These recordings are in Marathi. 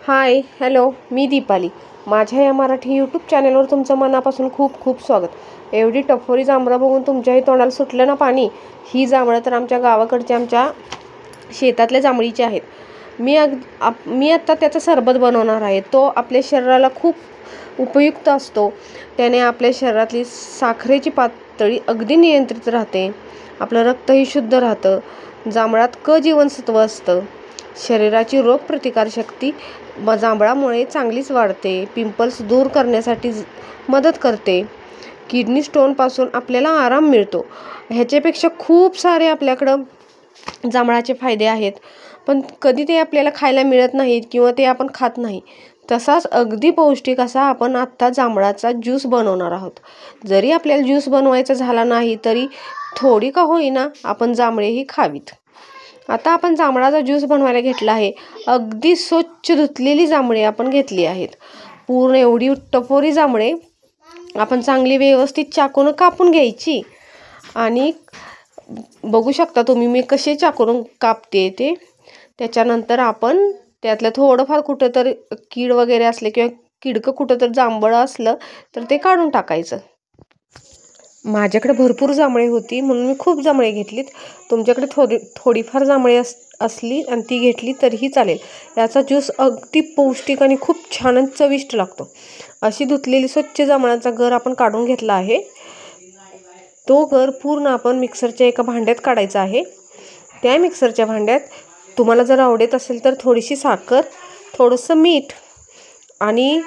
हाय हॅलो मी दीपाली। माझ्या या मराठी यूट्यूब चॅनलवर तुमचं मनापासून खूप खूप स्वागत। एवढी टफोरी जांभळं बघून तुमच्याही तोंडाला सुटलं ना पाणी। ही जांभळं तर आमच्या गावाकडच्या आमच्या शेतातल्या जांभळीची आहेत। मी आता त्याचं सरबत बनवणार आहे। तो आपल्या शरीराला खूप उपयुक्त असतो। त्याने आपल्या शरीरातली साखरेची पातळी अगदी नियंत्रित राहते। आपलं रक्तही शुद्ध राहतं। जांभळात क जीवनसत्व असतं। शरीराची रोगप्रतिकारशक्ती जांभळामुळे चांगलीच वाढते। पिंपल्स दूर करण्यासाठी मदत करते। किडनी स्टोनपासून आपल्याला आराम मिळतो। ह्याच्यापेक्षा खूप सारे आपल्याकडं जांभळाचे फायदे आहेत, पण कधी ते आपल्याला खायला मिळत नाहीत किंवा ते आपण खात नाही। तसाच अगदी पौष्टिक असा आपण आत्ता जांभळाचा ज्यूस बनवणार आहोत। जरी आपल्याला ज्यूस बनवायचा झाला नाही तरी थोडी का होईना आपण जांभळेही खावीत। आता आपण जांभळाचा ज्यूस बनवायला घेतला आहे। अगदी स्वच्छ धुतलेली जांभळे आपण घेतली आहेत। पूर्ण एवढी टपोरी जांभळे आपण चांगली व्यवस्थित चाकून कापून घ्यायची। आणि बघू शकता तुम्ही मी कसे चाकून कापते ते। त्याच्यानंतर आपण त्यातलं थोडंफार कुठं तर कीड वगैरे असले किंवा किडकं कुठं तर जांभळं असलं तर ते काढून टाकायचं। माझ्याकडे भरपूर जांभळे होती म्हणून मी खूप जांभळे घेतलीत। तुमच्याकडे थोडीफार जांभळे असली आणि ती घेतली तरीही चालेल। याचा ज्यूस अगदी पौष्टिक आणि खूप छान चविष्ट लागतो। अशी धुतलेली स्वच्छ जांभळाचा गर आपण काढून घेतला आहे। तो गर पूर्ण आपण मिक्सरच्या एका भांड्यात काढायचा आहे। त्या मिक्सरच्या भांड्यात तुम्हाला जर आवडत असेल तर थोडीशी साखर, थोडंसं मीठ आणि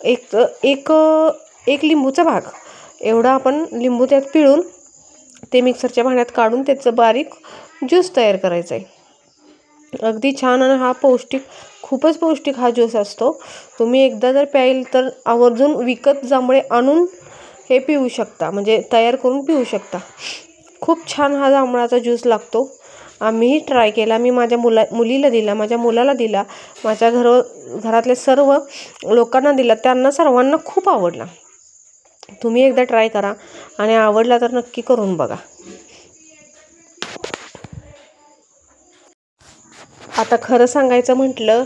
एक लिंबूचा भाग एवढा आपण लिंबू त्यात पिळून ते मिक्सरच्या भांड्यात काढून त्याचं बारीक ज्यूस तयार करायचा आहे। अगदी छान आणि हा खूपच पौष्टिक हा ज्यूस असतो। तुम्ही एकदा जर प्यायल तर आवर्जून विकत जांभळे आणून हे पिऊ शकता, म्हणजे तयार करून पिऊ शकता। खूप छान हा जांभळाचा ज्यूस लागतो। आम्हीही ट्राय केला। मी माझ्या मुलीला दिला, माझ्या मुलाला दिला, माझ्या घरातल्या सर्व लोकांना दिला। त्यांना सर्वांना खूप आवडला। तुम्ही एकदा ट्राय करा आणि आवडला तर नक्की करून बघा। आता खरं सांगायचं म्हटलं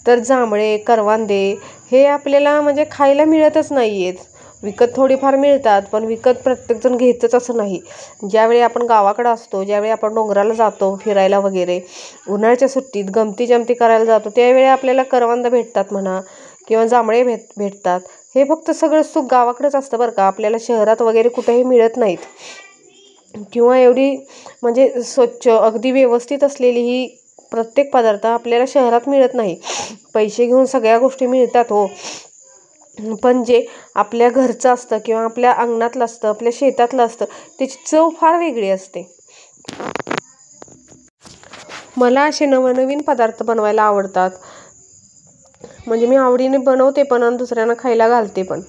तर जांभळे, करवंदे हे आपल्याला म्हणजे खायला मिळतच नाहीयेत। विकत थोडीफार मिळतात, पण विकत प्रत्येकजण घेतच असं नाही। ज्यावेळी आपण गावाकडे असतो, ज्यावेळी आपण डोंगराला जातो फिरायला वगैरे, उन्हाळ्याच्या सुट्टीत गमती जमती करायला जातो, त्यावेळी आपल्याला करवंद भेटतात म्हणा किंवा जांभळे भेटतात। हे फक्त सगळं सुख गावाकडेच असतं बरं का। आपल्याला शहरात वगैरे कुठेही मिळत नाहीत। किंवा एवढी म्हणजे स्वच्छ अगदी व्यवस्थित असलेली ही प्रत्येक पदार्थ आपल्याला शहरात मिळत नाही। पैसे घेऊन सगळ्या गोष्टी मिळतात हो, पण जे आपल्या घरचं असतं किंवा आपल्या अंगणातलं असतं, आपल्या शेतातलं असतं, त्याची चव फार वेगळी असते। मला असे नवनवीन पदार्थ बनवायला आवडतात। म्हणजे मी आवडीने बनवते पण आणि दुसऱ्यांना खायला घालते पण।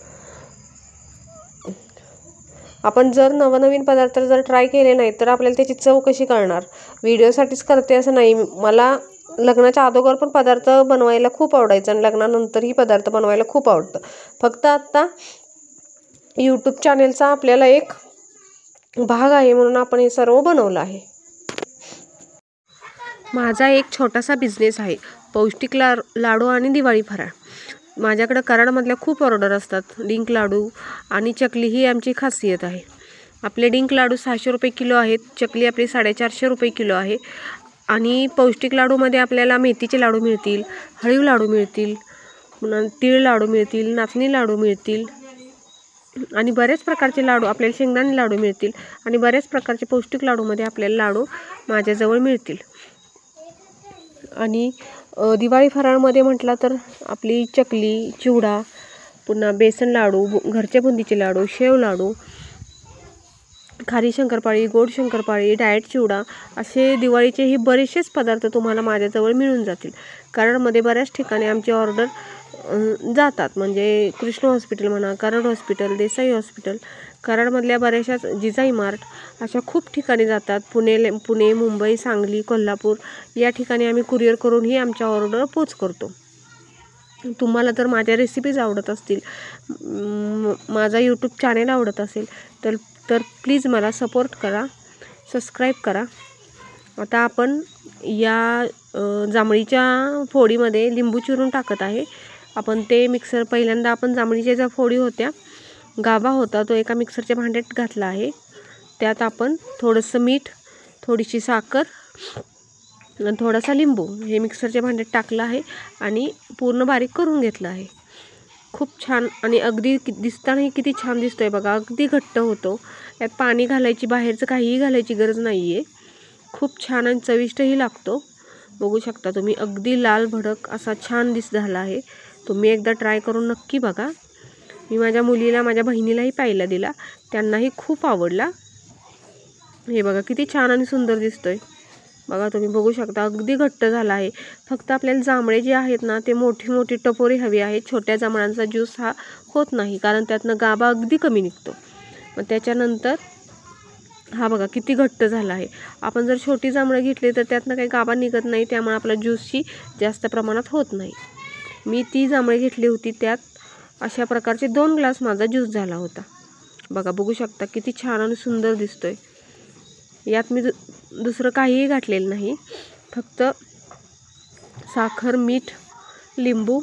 आपण जर नवनवीन पदार्थ जर ट्राय केले नाही तर आपल्याला त्याची चव कशी कळणार। व्हिडिओसाठीच करते असं नाही। मला लग्नाच्या अगोदर पण पदार्थ बनवायला खूप आवडायचं आणि लग्नानंतरही पदार्थ बनवायला खूप आवडतं। फक्त आत्ता यूट्यूब चॅनेलचा आपल्याला एक भाग आहे म्हणून आपण हे सर्व बनवलं आहे। माझा एक छोटासा बिझनेस आहे, पौष्टिक लाडू आणि दिवाळी फराळ। माझ्याकडे कराडमधल्या खूप ऑर्डर असतात। डिंक लाडू आणि चकली ही आमची खासियत आहे। आपले डिंक लाडू 600 रुपये किलो आहेत। चकली आपली 450 रुपये किलो आहे। आणि पौष्टिक लाडूमध्ये आपल्याला मेथीचे लाडू मिळतील, हळीव लाडू मिळतील, तीळ लाडू मिळतील, नाचणी लाडू मिळतील आणि बरेच प्रकारचे लाडू आपल्याला शेंगदाणे लाडू मिळतील आणि बरेच प्रकारचे पौष्टिक लाडूमध्ये आपल्याला लाडू माझ्याजवळ मिळतील। आणि दिवाळी फराळमध्ये म्हटलं तर आपली चकली, चिवडा, पुन्हा बेसन लाडू, घरच्या बुंदीचे लाडू, शेव लाडू, खारी शंकरपाळी, गोड शंकरपाळी, डाएट चिवडा असे दिवाळीचेही बरेचसेच पदार्थ तुम्हाला माझ्याजवळ मिळून जातील। कराडमध्ये बऱ्याच ठिकाणी आमची ऑर्डर जातात, म्हणजे कृष्ण हॉस्पिटल म्हणा, कराड हॉस्पिटल, देसाई हॉस्पिटल, कराडमधल्या बऱ्याचशाच जिजाई मार्ट अशा खूप ठिकाणी जातात। पुणे, मुंबई, सांगली, कोल्हापूर या ठिकाणी आम्ही कुरिअर करूनही आमच्या ऑर्डर पोच करतो। तुम्हाला जर माझ्या रेसिपीज आवडत असतील, माझा यूट्यूब चॅनेल आवडत असेल तर प्लीज मला सपोर्ट करा, सबस्क्राईब करा। आता आपण या जांभळीच्या फोडीमध्ये लिंबू चिरून टाकत आहे. आपण ते मिक्सर पहिल्यांदा आपण जांभळीच्या ज्या फोडी होत्या, गाभा होता तो एका मिक्सरच्या भांड्यात घातला आहे. त्यात आपण थोडंसं मीठ, थोडीशी साखर आणि थोडासा लिंबू हे मिक्सरच्या भांड्यात टाकलं आहे आणि पूर्ण बारीक करून घेतलं आहे. खूप छान आणि अगदी दिसतानाही किती छान दिसतोय बघा. अगदी घट्ट होतो. यात पाणी घालायची, बाहेरचं काहीही घालायची गरज नाही आहे. खूप छान आणि चविष्टही लागतो. बघू शकता तुम्ही, अगदी लाल भडक असा छान झाला आहे. तुम्ही एकदा ट्राय करून नक्की बघा. मी माझ्या मुलीला, माझ्या बहिणीलाही प्यायला दिला, त्यांनाही खूप आवडला. हे बघा किती छान आणि सुंदर दिसतोय. बघा तुम्ही बघू शकता, अगदी घट्ट झाला आहे. फक्त आपल्याला जांभळे जे आहेत ना ते मोठी मोठी टपोरी हवी आहे. छोट्या जांभळांचा ज्यूस हा होत नाही, कारण त्यातनं गाभा अगदी कमी निघतो. मग त्याच्यानंतर हा बघा किती घट्ट झाला आहे. आपण जर छोटी जांभळं घेतली तर त्यातनं काही गाभा निघत नाही, त्यामुळे आपला ज्यूसची जास्त प्रमाणात होत नाही. मी ती जांभळे घेतली होती, त्यात अशा प्रकारचे 2 ग्लास माझा ज्यूस झाला होता. बघा बघू शकता किती छान आणि सुंदर दिसतोय. यात मी दुसरं काहीही घातलेलं नाही, फक्त साखर, मीठ, लिंबू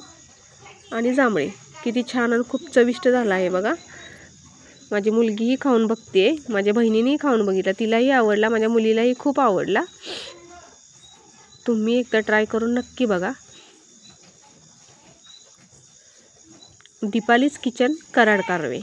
आणि जांभळे. किती छान आणि खूप चविष्ट झाला आहे बघा. माझी मुलगीही खाऊन बघते, माझ्या बहिणीनेही खाऊन बघितला, तिलाही आवडला, माझ्या मुलीलाही खूप आवडला. तुम्ही एकदा ट्राय करून नक्की बघा. दीपालीज किचन, कराड, कारवे.